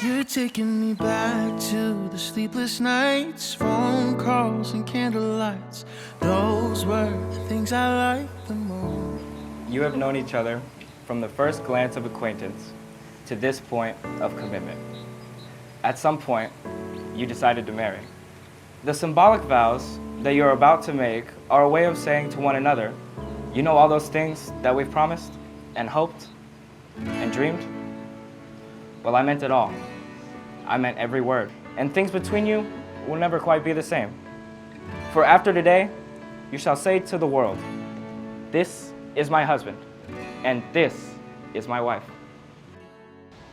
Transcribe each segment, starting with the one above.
You're taking me back to the sleepless nights, phone calls and candlelights. Those were the things I liked the most. You have known each other from the first glance of acquaintance to this point of commitment. At some point, you decided to marry. The symbolic vows that you're about to make are a way of saying to one another, you know all those things that we've promised and hoped and dreamed? Well, I meant it all. I meant every word. And things between you will never quite be the same. For after today, you shall say to the world, this is my husband, and this is my wife.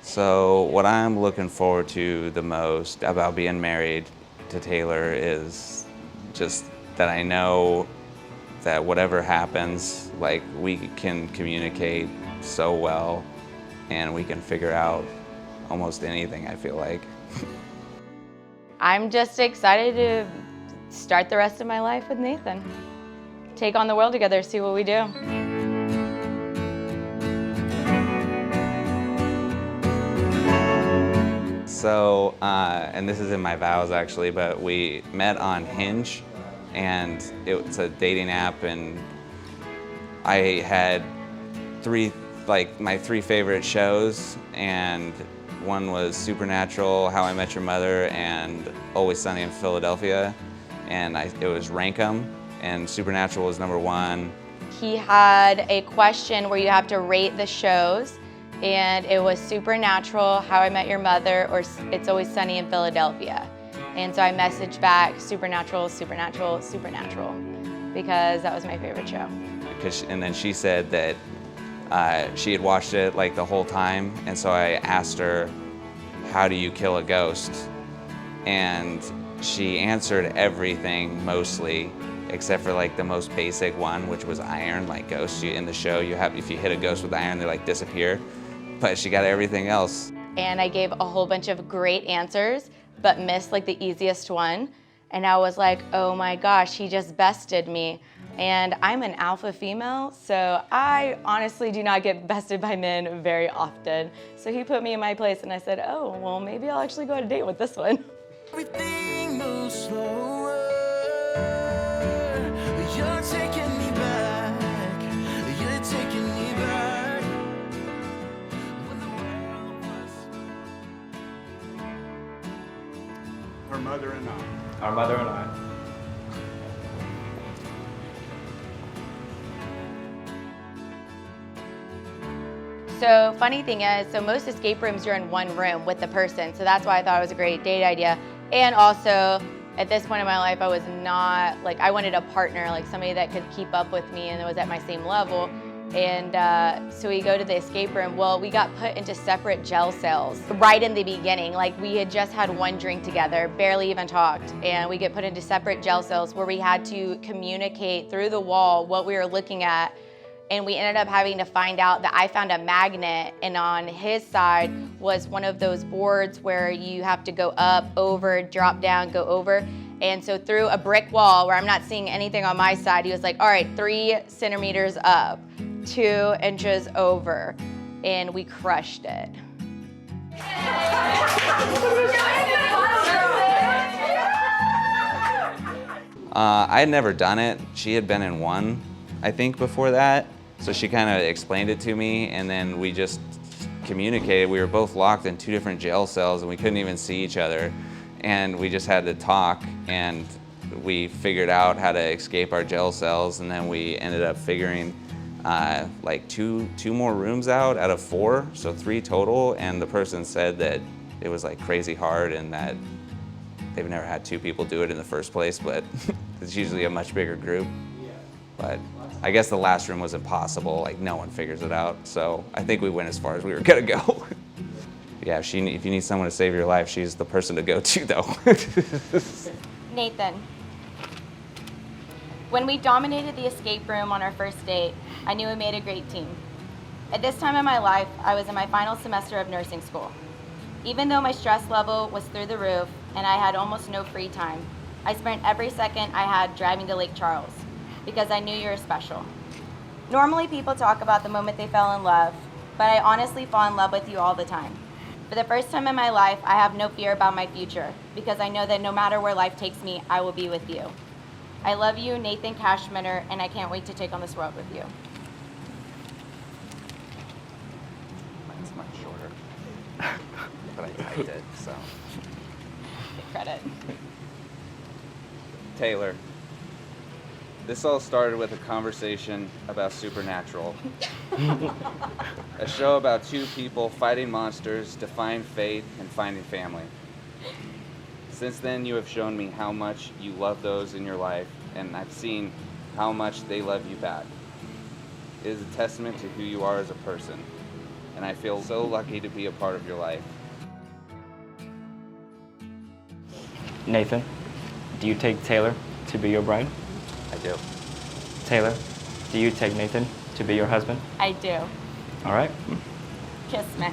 So what I'm looking forward to the most about being married to Taylor is just that I know that whatever happens, like, we can communicate so well and we can figure out almost anything, I feel like. I'm just excited to start the rest of my life with Nathan. Take on the world together, see what we do. So, and this is in my vows actually, but we met on Hinge, and it's a dating app, and I had my three favorite shows, and one was Supernatural, How I Met Your Mother, and Always Sunny in Philadelphia, and it was rank 'em, and Supernatural was number one. He had a question where you have to rate the shows, and it was Supernatural, How I Met Your Mother, or It's Always Sunny in Philadelphia. And so I messaged back Supernatural, Supernatural, Supernatural, because that was my favorite show. And then she said that she had watched it like the whole time, and so I asked her, how do you kill a ghost? And she answered everything mostly, except for like the most basic one, which was iron. Like ghosts, in the show, if you hit a ghost with iron, they like disappear. But she got everything else. And I gave a whole bunch of great answers, but missed like the easiest one. And I was like, oh my gosh, he just bested me. And I'm an alpha female, so I honestly do not get bested by men very often. So he put me in my place, and I said, oh, well, maybe I'll actually go on a date with this one. Everything moves slower. You're taking me back. You're taking me back. When the world was... Her mother and I. Our mother and I. So funny thing is, so most escape rooms you're in one room with the person, so that's why I thought it was a great date idea. And also, at this point in my life, I was not, like, I wanted a partner, like somebody that could keep up with me and was at my same level. And so we go to the escape room. Well, we got put into separate jail cells right in the beginning. Like, we had just had one drink together, barely even talked, and we get put into separate jail cells where we had to communicate through the wall what we were looking at. And we ended up having to find out that I found a magnet, and on his side was one of those boards where you have to go up, over, drop down, go over. And so through a brick wall where I'm not seeing anything on my side, he was like, all right, 3 centimeters up, 2 inches over, and we crushed it. I had never done it. She had been in one, I think, before that. So she kind of explained it to me, and then we just communicated. We were both locked in 2 different jail cells, and we couldn't even see each other. And we just had to talk, and we figured out how to escape our jail cells, and then we ended up figuring like two more rooms out of 4, so 3 total. And the person said that it was like crazy hard, and that they've never had 2 people do it in the first place, but it's usually a much bigger group. But I guess the last room was impossible, like no one figures it out. So I think we went as far as we were gonna go. Yeah, if you need someone to save your life, she's the person to go to, though. Nathan, when we dominated the escape room on our first date, I knew we made a great team. At this time in my life, I was in my final semester of nursing school. Even though my stress level was through the roof and I had almost no free time, I spent every second I had driving to Lake Charles, because I knew you were special. Normally people talk about the moment they fell in love, but I honestly fall in love with you all the time. For the first time in my life, I have no fear about my future because I know that no matter where life takes me, I will be with you. I love you, Nathan Kaschmitter, and I can't wait to take on this world with you. Mine's much shorter, but I typed it, so. Take credit. Taylor, this all started with a conversation about Supernatural. A show about two people fighting monsters, defying fate, and finding family. Since then, you have shown me how much you love those in your life, and I've seen how much they love you back. It is a testament to who you are as a person, and I feel so lucky to be a part of your life. Nathan, do you take Taylor to be your bride? I do. Taylor, do you take Nathan to be your husband? I do. All right. Kiss me.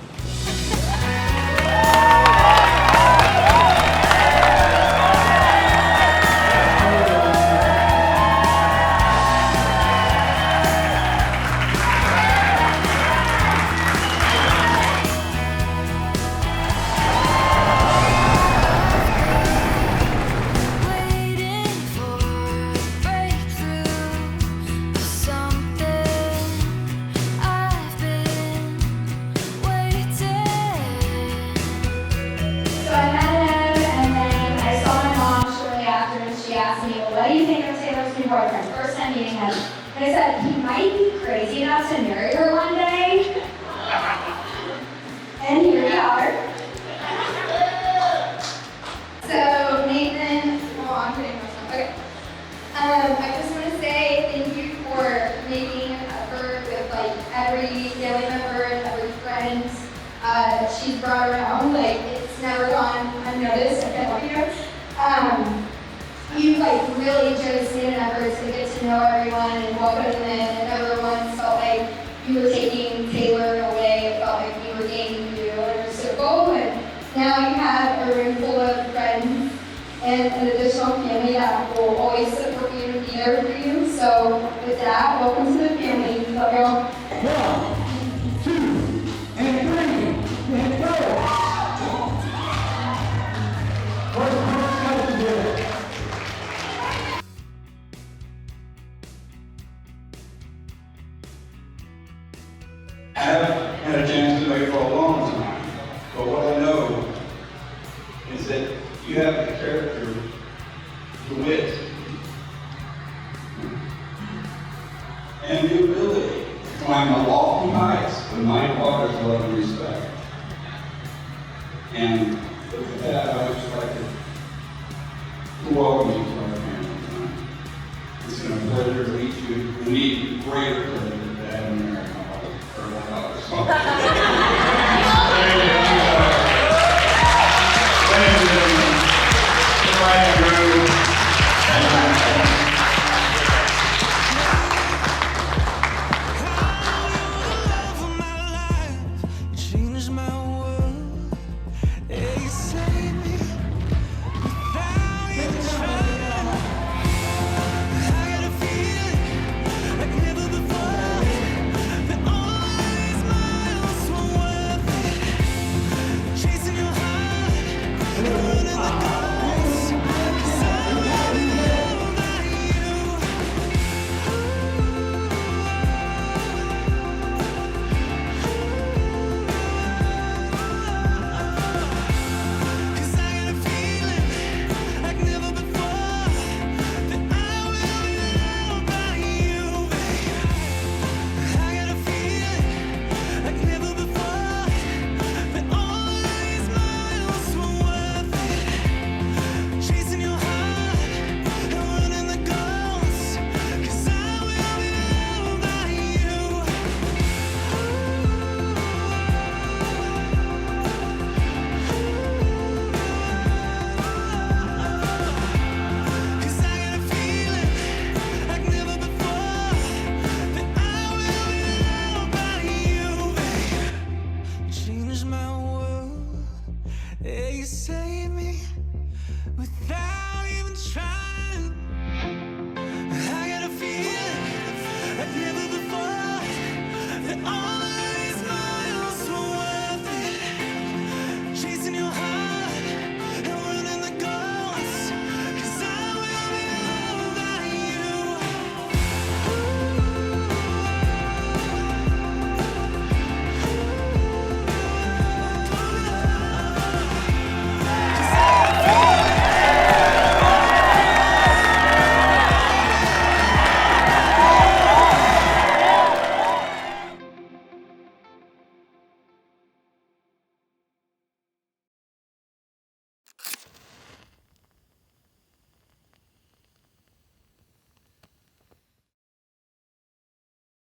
What do you think of Taylor's new boyfriend? First time meeting him. And I said, he might be crazy enough to marry her one day. And here we are. So, Nathan, I'm kidding myself. Okay. I just want to say thank you for making an effort with every family member and every friend that she's brought around. It's never gone unnoticed. I can help you. You really just made an effort to get to know everyone and welcome them in, and everyone felt like you were taking Taylor away. It felt like you were gaining you in a circle, and now you have a room full of friends and an additional family that will always support you and be there for you. So with that, welcome to the family. Love y'all. 1, 2, and 3, and 4. I haven't had a chance to know you for a long time, but what I know is that you have the character, the wit, and the ability to climb the lofty heights of my daughter's love and respect. And with that, I would just like to welcome you to our family tonight. It's been a pleasure to meet you and meet greater pleasure.